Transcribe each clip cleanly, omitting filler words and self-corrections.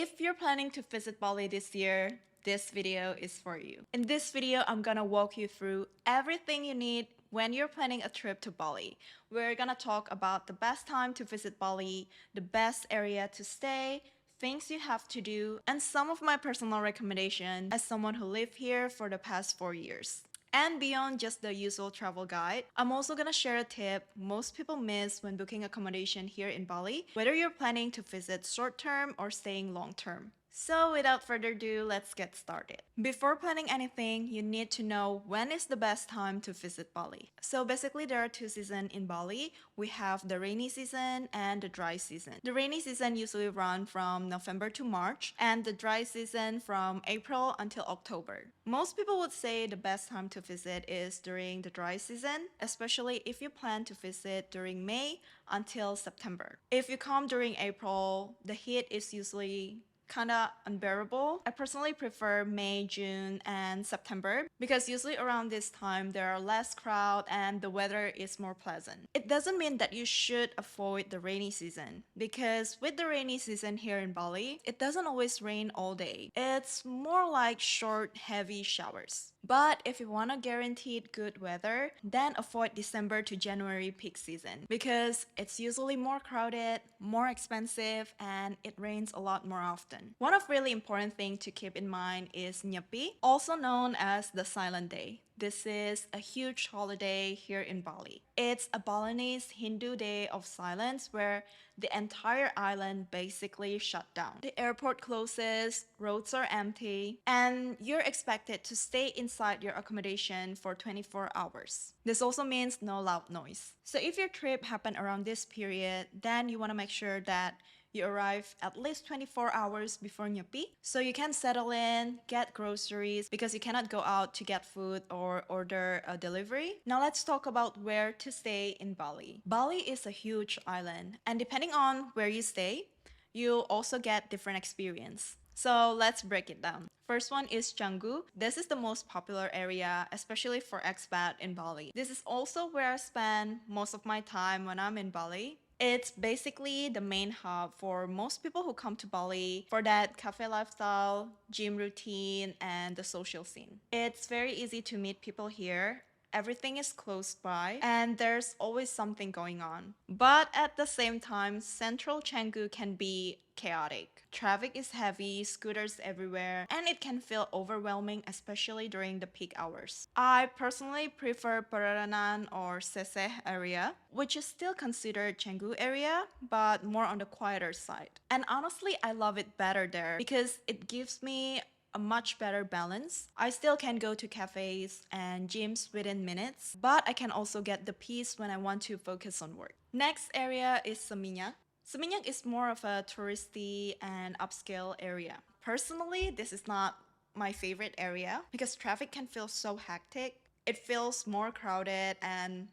If you're planning to visit Bali this year, this video is for you. In this video, I'm gonna walk you through everything you need when you're planning a trip to Bali. We're gonna talk about the best time to visit Bali, the best area to stay, things you have to do, and some of my personal recommendations as someone who lived here for the past 4 years. And beyond just the usual travel guide, I'm also gonna share a tip most people miss when booking accommodation here in Bali, whether you're planning to visit short term or staying long term. So without further ado, let's get started. Before planning anything, you need to know when is the best time to visit Bali. So basically there are two seasons in Bali. We have the rainy season and the dry season. The rainy season usually runs from November to March and the dry season from April until October. Most people would say the best time to visit is during the dry season, especially if you plan to visit during May until September. If you come during April, the heat is usually kinda unbearable. I personally prefer May, June, and September because usually around this time there are less crowd and the weather is more pleasant. It doesn't mean that you should avoid the rainy season because with the rainy season here in Bali, it doesn't always rain all day. It's more like short, heavy showers. But if you want a guaranteed good weather, then avoid December to January peak season because it's usually more crowded, more expensive, and it rains a lot more often. One of really important thing to keep in mind is Nyepi, also known as the Silent Day. This is a huge holiday here in Bali. It's a Balinese Hindu day of silence where the entire island basically shut down. The airport closes, roads are empty, and you're expected to stay inside your accommodation for 24 hours. This also means no loud noise. So if your trip happened around this period, then you want to make sure that you arrive at least 24 hours before Nyepi so you can settle in, get groceries because you cannot go out to get food or order a delivery. Now let's talk about where to stay in Bali. Bali is a huge island and depending on where you stay, you'll also get different experience. So let's break it down. First one is Canggu. This is the most popular area, especially for expat in Bali. This is also where I spend most of my time when I'm in Bali. It's basically the main hub for most people who come to Bali for that cafe lifestyle, gym routine, and the social scene. It's very easy to meet people here. Everything is close by and there's always something going on. But at the same time, central Canggu can be chaotic. Traffic is heavy, scooters everywhere, and it can feel overwhelming, especially during the peak hours. I personally prefer Peraranan or Seseh area, which is still considered Canggu area, but more on the quieter side. And honestly, I love it better there because it gives me a much better balance. I still can go to cafes and gyms within minutes, but I can also get the peace when I want to focus on work. Next area is Seminyak. Seminyak is more of a touristy and upscale area. Personally, this is not my favorite area because traffic can feel so hectic. It feels more crowded and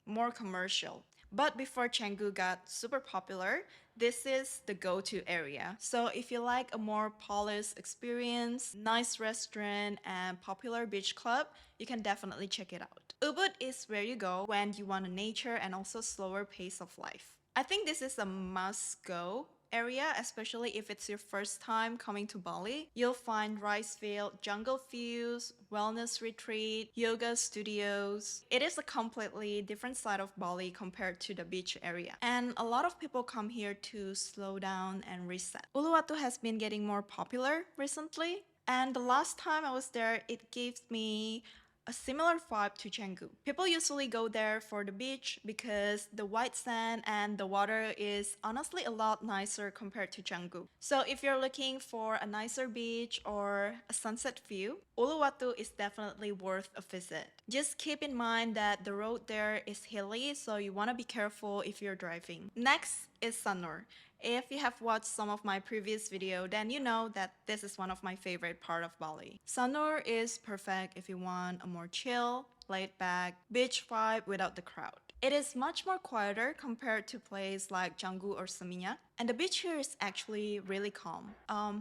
more commercial. But before Canggu got super popular, this is the go-to area. So if you like a more polished experience, nice restaurant, and popular beach club, you can definitely check it out. Ubud is where you go when you want a nature and also slower pace of life. I think this is a must-go area, especially if it's your first time coming to Bali. You'll find rice field, jungle views, wellness retreat, yoga studios. It is a completely different side of Bali compared to the beach area. And a lot of people come here to slow down and reset. Uluwatu has been getting more popular recently. And the last time I was there, it gave me a similar vibe to Canggu. People usually go there for the beach because the white sand and the water is honestly a lot nicer compared to Canggu. So if you're looking for a nicer beach or a sunset view, Uluwatu is definitely worth a visit. Just keep in mind that the road there is hilly, so you want to be careful if you're driving. Next is Sanur. If you have watched some of my previous video, then you know that this is one of my favorite part of Bali. Sanur is perfect if you want a more chill, laid-back beach vibe without the crowd. It is much more quieter compared to places like Canggu or Seminyak. And the beach here is actually really calm.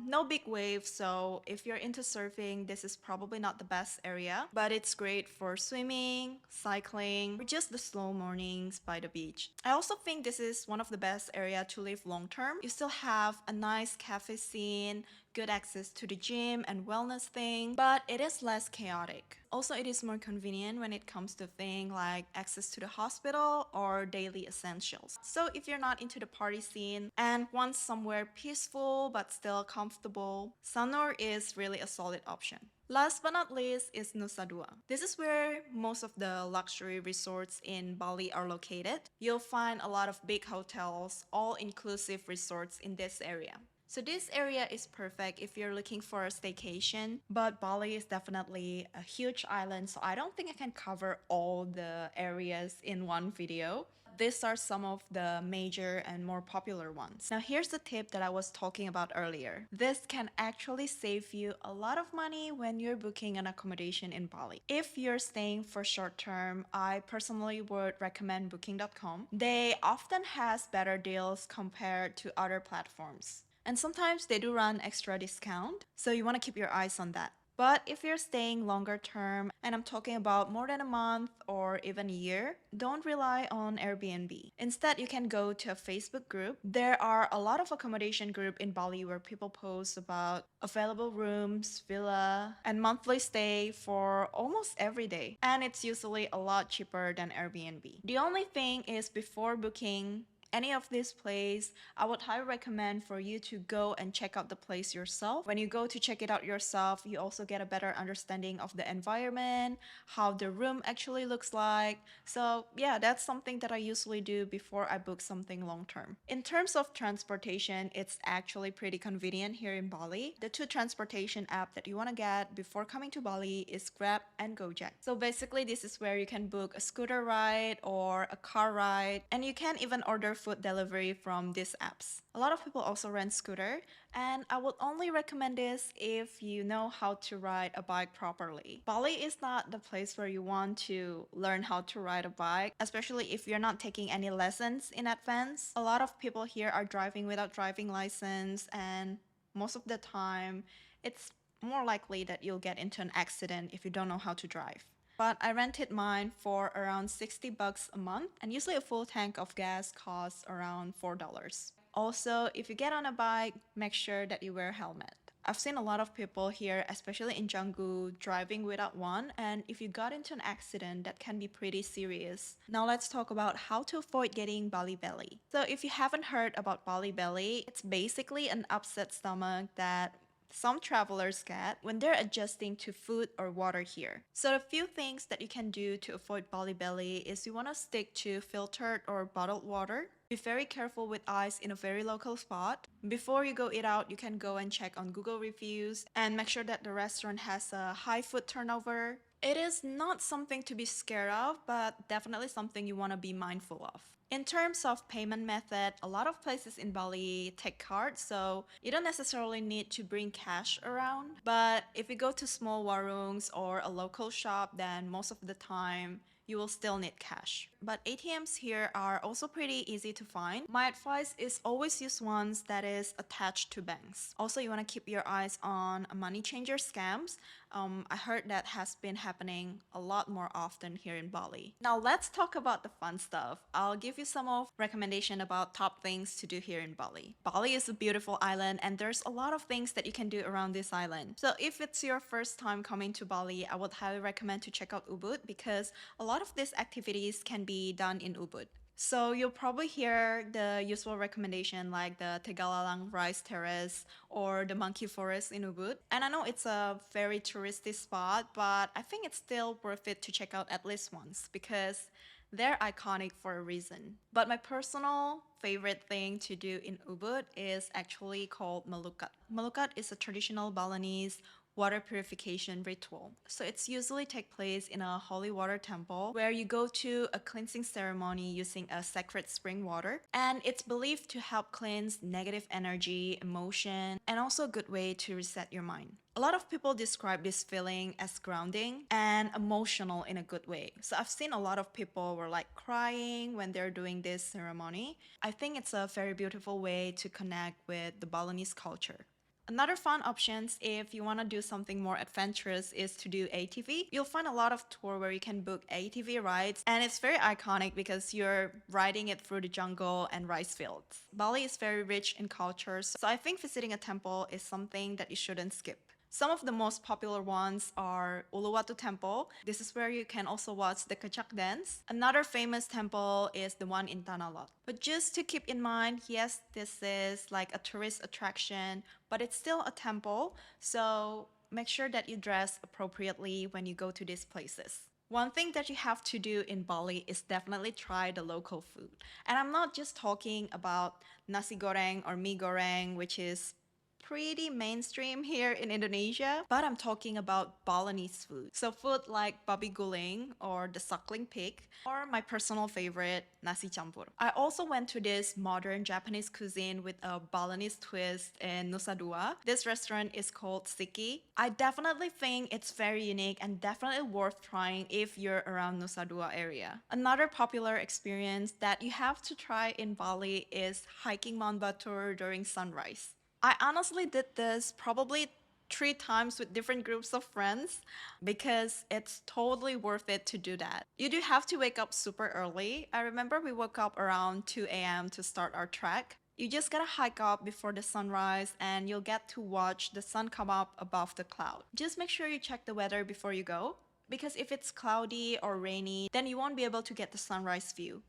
No big waves, so if you're into surfing, this is probably not the best area, but it's great for swimming, cycling, or just the slow mornings by the beach. I also think this is one of the best area to live long term. You still have a nice cafe scene, good access to the gym and wellness thing, but it is less chaotic. Also, it is more convenient when it comes to things like access to the hospital or daily essentials. So if you're not into the party scene and want somewhere peaceful but still comfortable, Sanur is really a solid option. Last but not least is Nusa Dua. This is where most of the luxury resorts in Bali are located. You'll find a lot of big hotels, all-inclusive resorts in this area. So this area is perfect if you're looking for a staycation, but Bali is definitely a huge island, so I don't think I can cover all the areas in one video. These are some of the major and more popular ones. Now here's the tip that I was talking about earlier. This can actually save you a lot of money when you're booking an accommodation in Bali. If you're staying for short term, I personally would recommend booking.com. They often has better deals compared to other platforms. And sometimes they do run extra discount, so you want to keep your eyes on that. But if you're staying longer term, and I'm talking about more than a month or even a year, don't rely on Airbnb. Instead, you can go to a Facebook group. There are a lot of accommodation group in Bali where people post about available rooms, villa, and monthly stay for almost every day. And it's usually a lot cheaper than Airbnb. The only thing is before booking any of this place, I would highly recommend for you to go and check out the place yourself. When you go to check it out yourself, you also get a better understanding of the environment, how the room actually looks like. So yeah, that's something that I usually do before I book something long term. In terms of transportation, it's actually pretty convenient here in Bali. The two transportation app that you want to get before coming to Bali is Grab and Gojek. So basically this is where you can book a scooter ride or a car ride, and you can even order food delivery from these apps. A lot of people also rent scooter, and I would only recommend this if you know how to ride a bike properly. Bali is not the place where you want to learn how to ride a bike, especially if you're not taking any lessons in advance. A lot of people here are driving without driving license, and most of the time it's more likely that you'll get into an accident if you don't know how to drive. But I rented mine for around 60 bucks a month, and usually a full tank of gas costs around $4. Also, if you get on a bike, make sure that you wear a helmet. I've seen a lot of people here, especially in Canggu, driving without one, and if you got into an accident, that can be pretty serious. Now let's talk about how to avoid getting Bali belly. So if you haven't heard about Bali belly, it's basically an upset stomach that some travelers get when they're adjusting to food or water here. So a few things that you can do to avoid Bali belly is you want to stick to filtered or bottled water. Be very careful with ice in a very local spot. Before you go eat out, you can go and check on Google reviews and make sure that the restaurant has a high food turnover. It is not something to be scared of, but definitely something you want to be mindful of. In terms of payment method, a lot of places in Bali take cards, so you don't necessarily need to bring cash around. But if you go to small warungs or a local shop, then most of the time you will still need cash. But ATMs here are also pretty easy to find. My advice is always use ones that is attached to banks. Also, you want to keep your eyes on money changer scams. I heard that has been happening a lot more often here in Bali. Now let's talk about the fun stuff. I'll give you some of recommendation about top things to do here in Bali. Bali is a beautiful island, and there's a lot of things that you can do around this island. So if it's your first time coming to Bali, I would highly recommend to check out Ubud because a lot of these activities can be done in Ubud. So you'll probably hear the usual recommendation like the Tegalalang Rice Terrace or the Monkey Forest in Ubud. And I know it's a very touristy spot, but I think it's still worth it to check out at least once because they're iconic for a reason. But my personal favorite thing to do in Ubud is actually called Melukat. Melukat is a traditional Balinese water purification ritual. So it's usually take place in a holy water temple where you go to a cleansing ceremony using a sacred spring water, and it's believed to help cleanse negative energy, emotion, and also a good way to reset your mind. A lot of people describe this feeling as grounding and emotional in a good way. So I've seen a lot of people were like crying when they're doing this ceremony. I think it's a very beautiful way to connect with the Balinese culture. Another fun options if you want to do something more adventurous is to do ATV. You'll find a lot of tour where you can book ATV rides, and it's very iconic because you're riding it through the jungle and rice fields. Bali is very rich in cultures, so I think visiting a temple is something that you shouldn't skip. Some of the most popular ones are Uluwatu Temple. This is where you can also watch the Kachak dance. Another famous temple is the one in Tanah Lot. But just to keep in mind, yes, this is like a tourist attraction, but it's still a temple, so make sure that you dress appropriately when you go to these places. One thing that you have to do in Bali is definitely try the local food. And I'm not just talking about nasi goreng or mie goreng, which is pretty mainstream here in Indonesia, but I'm talking about Balinese food. So food like babi guling or the suckling pig, or my personal favorite, nasi campur. I also went to this modern Japanese cuisine with a Balinese twist in Nusa Dua. This restaurant is called Siki. I definitely think it's very unique and definitely worth trying if you're around Nusa Dua area. Another popular experience that you have to try in Bali is hiking Mount Batur during sunrise. I honestly did this probably 3 times with different groups of friends because it's totally worth it to do that. You do have to wake up super early. I remember we woke up around 2 a.m. to start our trek. You just gotta hike up before the sunrise and you'll get to watch the sun come up above the cloud. Just make sure you check the weather before you go because if it's cloudy or rainy, then you won't be able to get the sunrise view.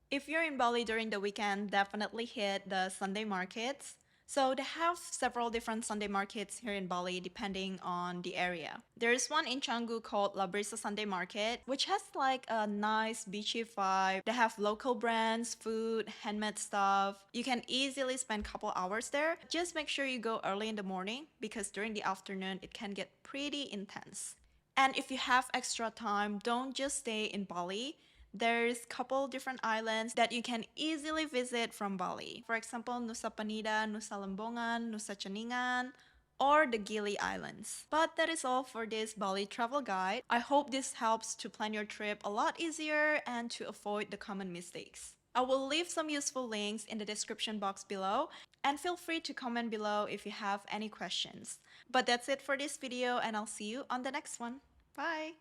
If you're in Bali during the weekend, definitely hit the Sunday markets. So they have several different Sunday markets here in Bali depending on the area. There is one in Canggu called La Brisa Sunday Market, which has like a nice beachy vibe. They have local brands, food, handmade stuff. You can easily spend a couple hours there. Just make sure you go early in the morning because during the afternoon it can get pretty intense. And if you have extra time, don't just stay in Bali. There's a couple different islands that you can easily visit from Bali. For example, Nusa Penida, Nusa Lembongan, Nusa Ceningan, or the Gili Islands. But that is all for this Bali travel guide. I hope this helps to plan your trip a lot easier and to avoid the common mistakes. I will leave some useful links in the description box below and feel free to comment below if you have any questions. But that's it for this video and I'll see you on the next one. Bye!